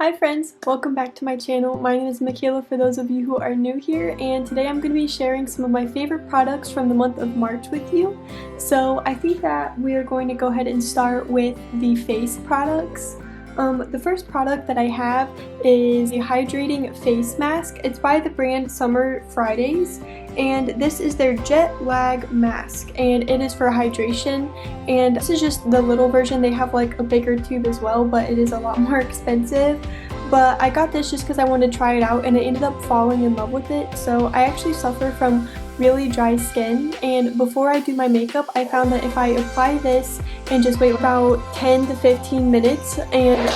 Hi friends, welcome back to my channel. My name is Michaela for those of you who are new here, and today I'm going to be sharing some of my favorite products from the month of March with you. So I think that we are going to go ahead and start with the face products. The first product that I have is a hydrating face mask. It's by the brand Summer Fridays, and this is their jet lag mask, and it is for hydration. And this is just the little version. They have like a bigger tube as well, but it is a lot more expensive. But I got this just because I wanted to try it out, and I ended up falling in love with it. So I actually suffer from really dry skin, and before I do my makeup, I found that if I apply this and just wait about 10 to 15 minutes and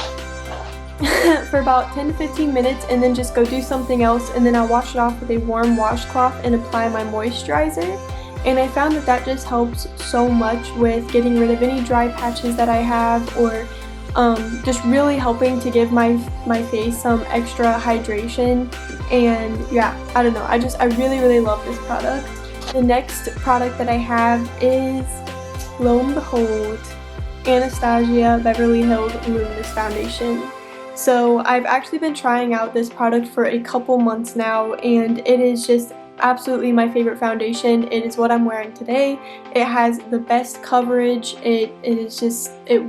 for about 10 to 15 minutes and then just go do something else, and then I'll wash it off with a warm washcloth and apply my moisturizer. And I found that that just helps so much with getting rid of any dry patches that I have, or just really helping to give my face some extra hydration. And yeah, I don't know, I really love this product. The next product that I have is, lo and behold, Anastasia Beverly Hills Luminous Foundation. So I've actually been trying out this product for a couple months now, and it is just absolutely my favorite foundation. It is what I'm wearing today. It has the best coverage. It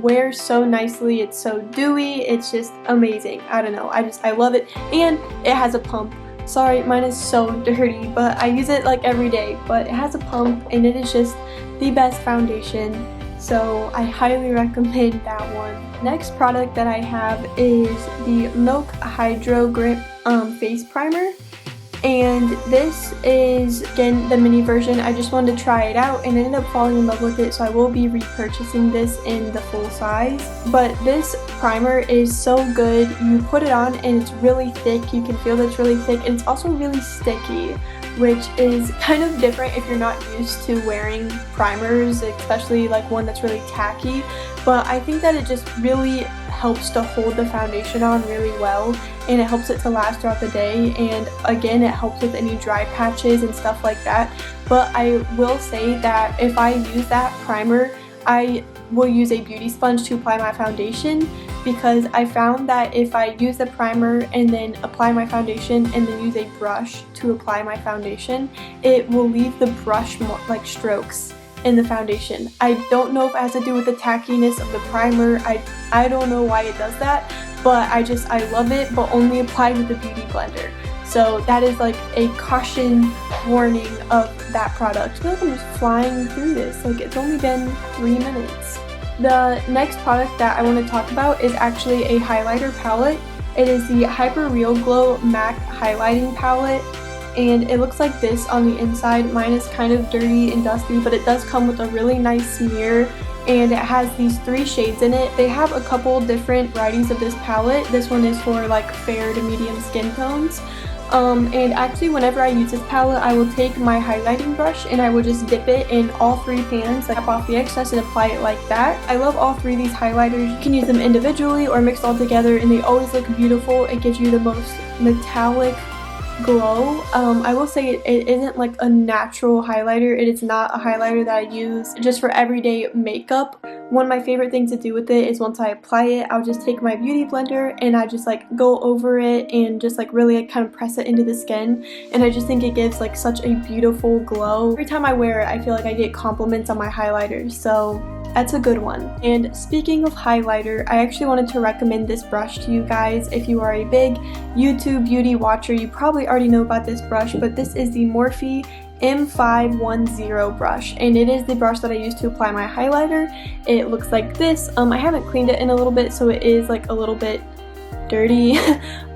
wears so nicely. It's so dewy. It's just amazing. I don't know, I love it. And it has a pump. Sorry, mine is so dirty, but I use it like every day. But it has a pump, and it is just the best foundation. So I highly recommend that one. Next product that I have is the Milk Hydro Grip Face Primer. And this is, again, the mini version. I just wanted to try it out and ended up falling in love with it, so I will be repurchasing this in the full size. But this primer is so good. You put it on and it's really thick. You can feel that it's really thick, and it's also really sticky, which is kind of different if you're not used to wearing primers, especially like one that's really tacky. But I think that it just really helps to hold the foundation on really well, and it helps it to last throughout the day. And again, it helps with any dry patches and stuff like that. But I will say that if I use that primer, I will use a beauty sponge to apply my foundation, because I found that if I use the primer and then apply my foundation and then use a brush to apply my foundation, it will leave the brush more like strokes in the foundation. I don't know if it has to do with the tackiness of the primer. I don't know why it does that, but I love it, but only applied with the beauty blender. So that is like a caution warning of that product. I feel like I'm just flying through this. Like, it's only been 3 minutes. The next product that I want to talk about is actually a highlighter palette. It is the Hyper Real Glow MAC Highlighting Palette, and it looks like this on the inside. Mine is kind of dirty and dusty, but it does come with a really nice smear, and it has these 3 shades in it. They have a couple different varieties of this palette. This one is for like fair to medium skin tones. And actually, whenever I use this palette, I will take my highlighting brush and I will just dip it in all 3 pans, tap off the excess and apply it like that. I love all 3 of these highlighters. You can use them individually or mixed all together, and they always look beautiful. It gives you the most metallic glow. I will say it isn't like a natural highlighter. It is not a highlighter that I use just for everyday makeup. One of my favorite things to do with it is once I apply it, I'll just take my beauty blender and I just like go over it and just like really kind of press it into the skin, and I just think it gives like such a beautiful glow. Every time I wear it, I feel like I get compliments on my highlighters, so that's a good one. And speaking of highlighter, I actually wanted to recommend this brush to you guys. If you are a big YouTube beauty watcher, you probably already know about this brush, but this is the Morphe M510 brush, and it is the brush that I use to apply my highlighter. It looks like this. I haven't cleaned it in a little bit, so it is like a little bit dirty,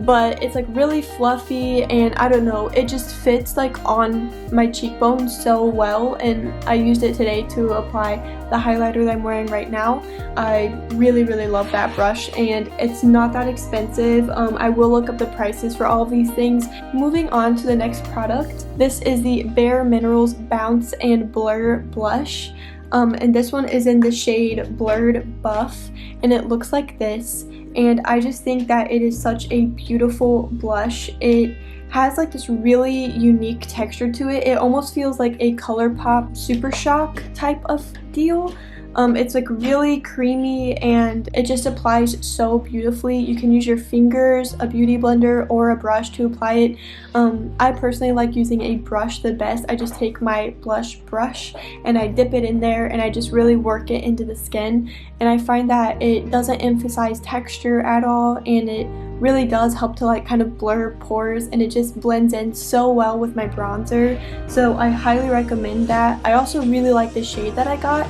but it's like really fluffy, and I don't know, it just fits like on my cheekbones so well. And I used it today to apply the highlighter that I'm wearing right now. I really love that brush, and it's not that expensive. I will look up the prices for all of these things. Moving on to the next product, this is the Bare Minerals Bounce and Blur Blush. And this one is in the shade Blurred Buff, and it looks like this. And I just think that it is such a beautiful blush. It has like this really unique texture to it. It almost feels like a ColourPop Super Shock type of deal. It's like really creamy and it just applies so beautifully. You can use your fingers, a beauty blender, or a brush to apply it. I personally like using a brush the best. I just take my blush brush and I dip it in there and I just really work it into the skin, and I find that it doesn't emphasize texture at all, and it really does help to like kind of blur pores, and it just blends in so well with my bronzer. So I highly recommend that. I also really like the shade that I got.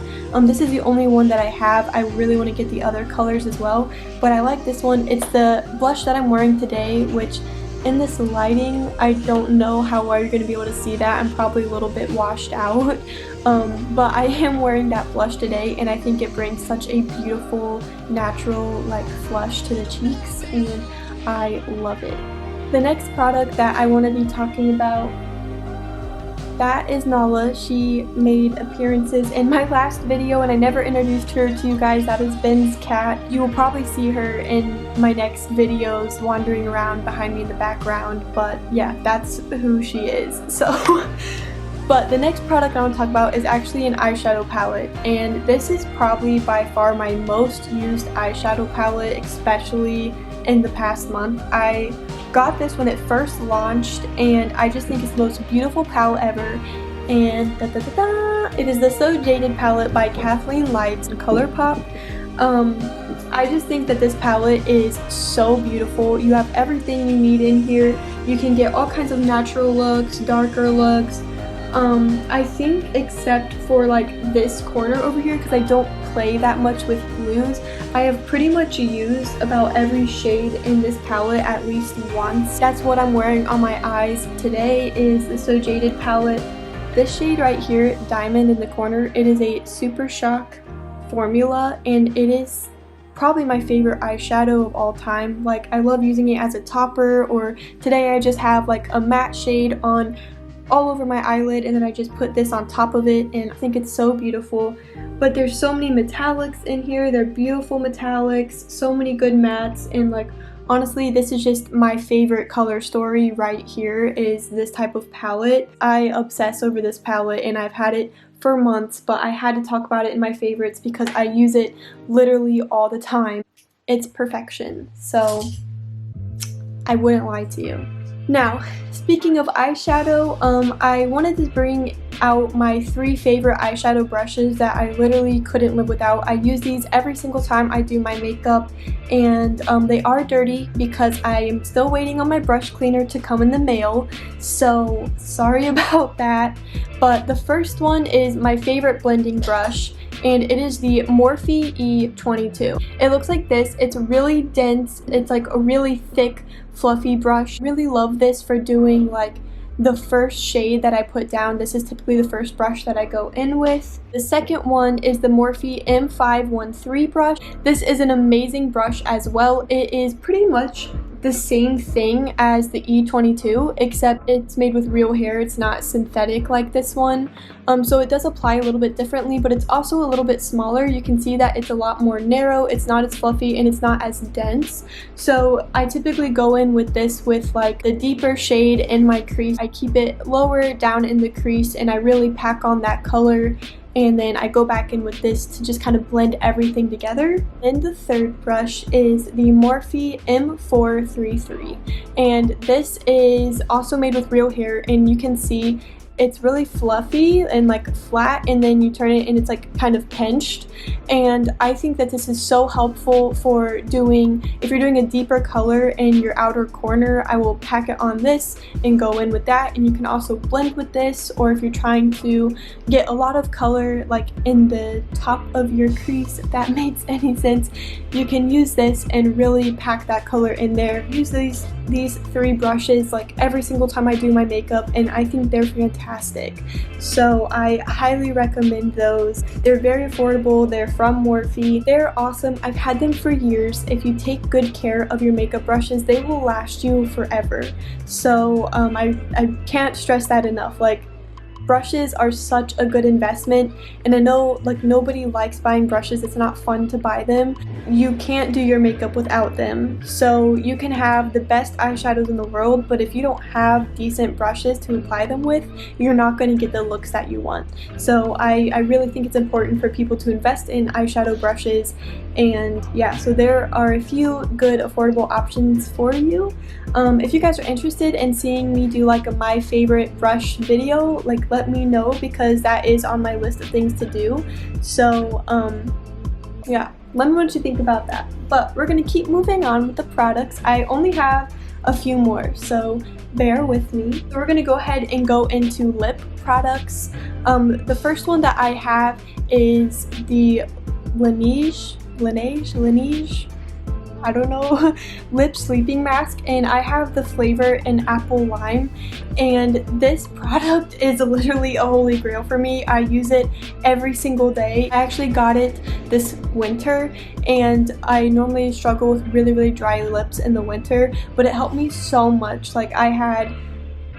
This is the only one that I have. I really want to get the other colors as well, but I like this one. It's the blush that I'm wearing today, which in this lighting, I don't know how well you're going to be able to see that. I'm probably a little bit washed out, but I am wearing that blush today, and I think it brings such a beautiful, natural like flush to the cheeks, and I love it. The next product that I want to be talking about, that is Nala. She made appearances in my last video and I never introduced her to you guys. That is Ben's cat. You will probably see her in my next videos wandering around behind me in the background, but yeah, that's who she is. So but the next product I want to talk about is actually an eyeshadow palette, and this is probably by far my most used eyeshadow palette, especially in the past month. I got this when it first launched and I just think it's the most beautiful palette ever, and it is the So Jaded palette by Kathleen Lights in ColourPop. I just think that this palette is so beautiful. You have everything you need in here. You can get all kinds of natural looks, darker looks. I think except for like this corner over here, because I don't play that much with blues, I have pretty much used about every shade in this palette at least once. That's what I'm wearing on my eyes today, is the So Jaded palette. This shade right here, Diamond in the corner, it is a Super Shock formula, and it is probably my favorite eyeshadow of all time. Like, I love using it as a topper, or today I just have like a matte shade on all over my eyelid and then I just put this on top of it, and I think it's so beautiful. But there's so many metallics in here. They're beautiful metallics, so many good mattes, and like honestly, this is just my favorite color story right here, is this type of palette. I obsess over this palette and I've had it for months, but I had to talk about it in my favorites because I use it literally all the time. It's perfection, so I wouldn't lie to you. Now, speaking of eyeshadow, I wanted to bring out my 3 favorite eyeshadow brushes that I literally couldn't live without. I use these every single time I do my makeup, and they are dirty because I am still waiting on my brush cleaner to come in the mail, so sorry about that. But the first one is my favorite blending brush, and it is the Morphe E22. It looks like this. It's really dense. It's like a really thick, fluffy brush. Really love this for doing like the first shade that I put down. This is typically the first brush that I go in with. The second one is the Morphe M513 brush. This is an amazing brush as well. It is pretty much the same thing as the E22, except it's made with real hair. It's not synthetic like this one. So it does apply a little bit differently, but it's also a little bit smaller. You can see that it's a lot more narrow, it's not as fluffy, and it's not as dense. So I typically go in with this with like the deeper shade in my crease. I keep it lower down in the crease and I really pack on that color, and then I go back in with this to just kind of blend everything together. And the third brush is the Morphe M433, and this is also made with real hair, and you can see it's really fluffy and like flat, and then you turn it and it's like kind of pinched. And I think that this is so helpful for doing, if you're doing a deeper color in your outer corner, I will pack it on this and go in with that. And you can also blend with this, or if you're trying to get a lot of color like in the top of your crease, if that makes any sense, you can use this and really pack that color in there. Use these 3 brushes like every single time I do my makeup, and I think they're fantastic. So I highly recommend those. They're very affordable. They're from Morphe. They're awesome. I've had them for years. If you take good care of your makeup brushes, they will last you forever. So I can't stress that enough. Like, brushes are such a good investment, and I know like nobody likes buying brushes. It's not fun to buy them. You can't do your makeup without them. So you can have the best eyeshadows in the world, but if you don't have decent brushes to apply them with, you're not going to get the looks that you want. So I really think it's important for people to invest in eyeshadow brushes. And yeah, so there are a few good affordable options for you. If you guys are interested in seeing me do like a my favorite brush video, like let me know, because that is on my list of things to do. So yeah, let me know what you think about that. But we're gonna keep moving on with the products. I only have a few more, so bear with me. We're gonna go ahead and go into lip products. The first one that I have is the Laneige, I don't know, lip sleeping mask, and I have the flavor in apple lime, and this product is literally a holy grail for me. I use it every single day. I actually got it this winter, and I normally struggle with really dry lips in the winter, but it helped me so much. Like, I had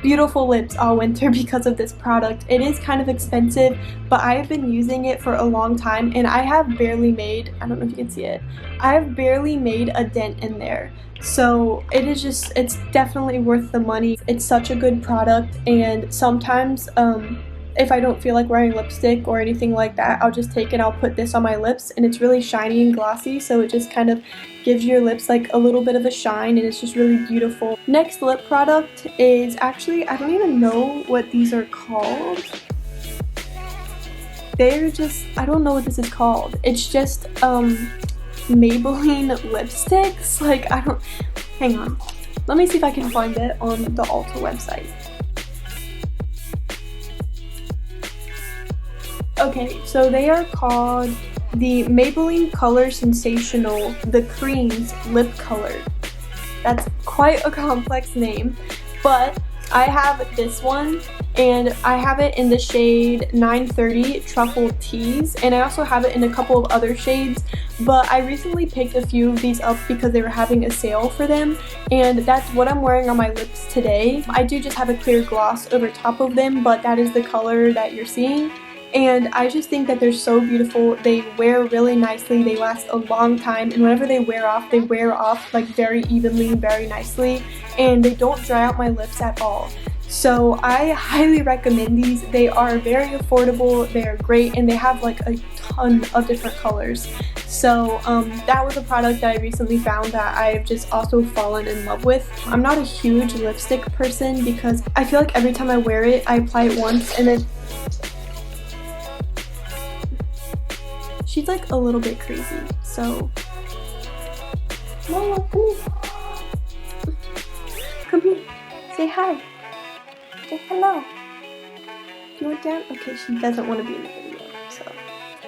beautiful lips all winter because of this product. It is kind of expensive, but I have been using it for a long time, and I have barely made, I don't know if you can see it, I have barely made a dent in there. So it is just, it's definitely worth the money. It's such a good product, and sometimes if I don't feel like wearing lipstick or anything like that, I'll just take it, I'll put this on my lips, and it's really shiny and glossy, so it just kind of gives your lips like a little bit of a shine, and it's just really beautiful. Next lip product is actually, I don't even know what these are called. They're just, I don't know what this is called. It's just Maybelline lipsticks. Like, I don't, hang on. Let me see if I can find it on the Ulta website. Okay, so they are called the Maybelline Color Sensational The Creams Lip Color. That's quite a complex name, but I have this one, and I have it in the shade 930 Truffle Tease, and I also have it in a couple of other shades, but I recently picked a few of these up because they were having a sale for them, and that's what I'm wearing on my lips today. I do just have a clear gloss over top of them, but that is the color that you're seeing. And I just think that they're so beautiful. They wear really nicely, they last a long time, and whenever they wear off like very evenly, very nicely, and they don't dry out my lips at all. So I highly recommend these. They are very affordable, they're great, and they have like a ton of different colors. So that was a product that I recently found that I've just also fallen in love with. I'm not a huge lipstick person because I feel like every time I wear it, I apply it once and then she's like a little bit crazy, so Mama, come here. Come here. Say hi. Say hello. Do you want down? Okay, she doesn't want to be in the video, so.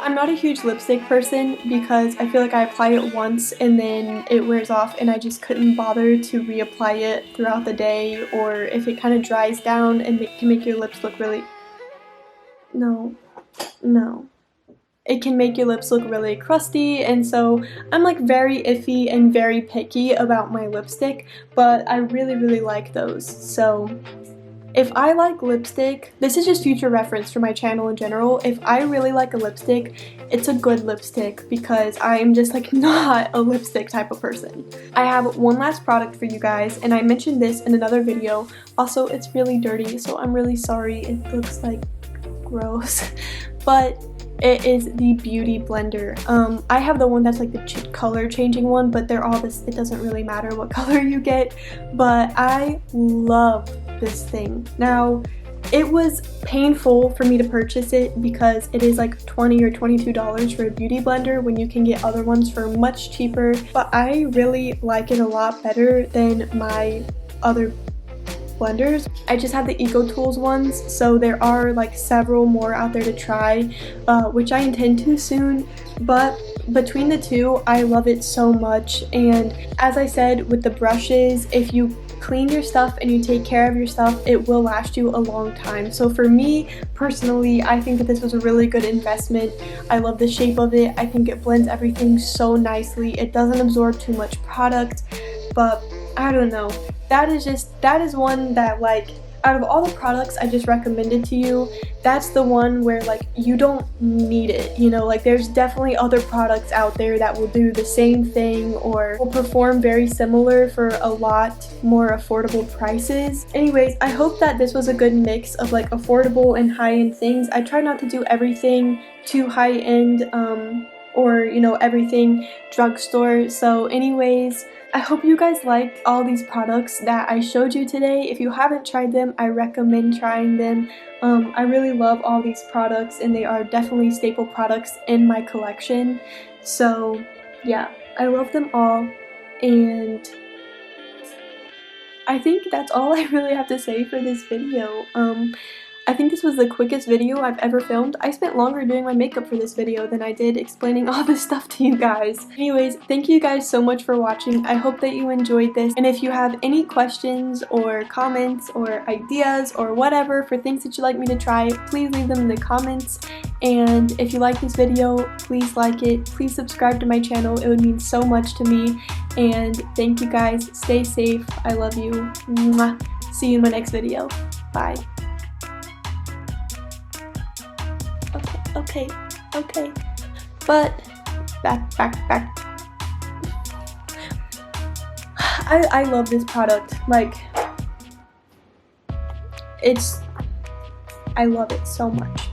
I'm not a huge lipstick person because I feel like I apply it once and then it wears off, and I just couldn't bother to reapply it throughout the day, or if it kind of dries down and it can make your lips look really... No. It can make your lips look really crusty, and so I'm like very iffy and very picky about my lipstick, but I really like those. So if I like lipstick, this is just future reference for my channel in general, if I really like a lipstick, it's a good lipstick because I am just like not a lipstick type of person. I have one last product for you guys, and I mentioned this in another video. Also, it's really dirty, so I'm really sorry. It looks like gross, but it is the Beauty Blender. I have the one that's like the color changing one, but they're all this, it doesn't really matter what color you get, but I love this thing. Now, it was painful for me to purchase it because it is like $20 or $22 for a beauty blender when you can get other ones for much cheaper, but I really like it a lot better than my other blenders. I just have the Eco Tools ones, so there are like several more out there to try, which I intend to soon, but between the two, I love it so much. And as I said with the brushes, if you clean your stuff and you take care of your stuff, it will last you a long time. So for me personally, I think that this was a really good investment. I love the shape of it. I think it blends everything so nicely. It doesn't absorb too much product, but I don't know. That is one that like out of all the products I just recommended to you, that's the one where like you don't need it, you know, like there's definitely other products out there that will do the same thing or will perform very similar for a lot more affordable prices. Anyways, I hope that this was a good mix of like affordable and high-end things. I try not to do everything too high-end or, you know, everything drugstore. So anyways, I hope you guys liked all these products that I showed you today. If you haven't tried them, I recommend trying them. I really love all these products and they are definitely staple products in my collection. So yeah, I love them all, and I think that's all I really have to say for this video. I think this was the quickest video I've ever filmed. I spent longer doing my makeup for this video than I did explaining all this stuff to you guys. Anyways, thank you guys so much for watching. I hope that you enjoyed this, and if you have any questions or comments or ideas or whatever for things that you'd like me to try, please leave them in the comments. And if you like this video, please like it. Please subscribe to my channel. It would mean so much to me. And thank you guys. Stay safe. I love you. Mwah. See you in my next video. Bye. Okay. But back. I love this product. Like, I love it so much.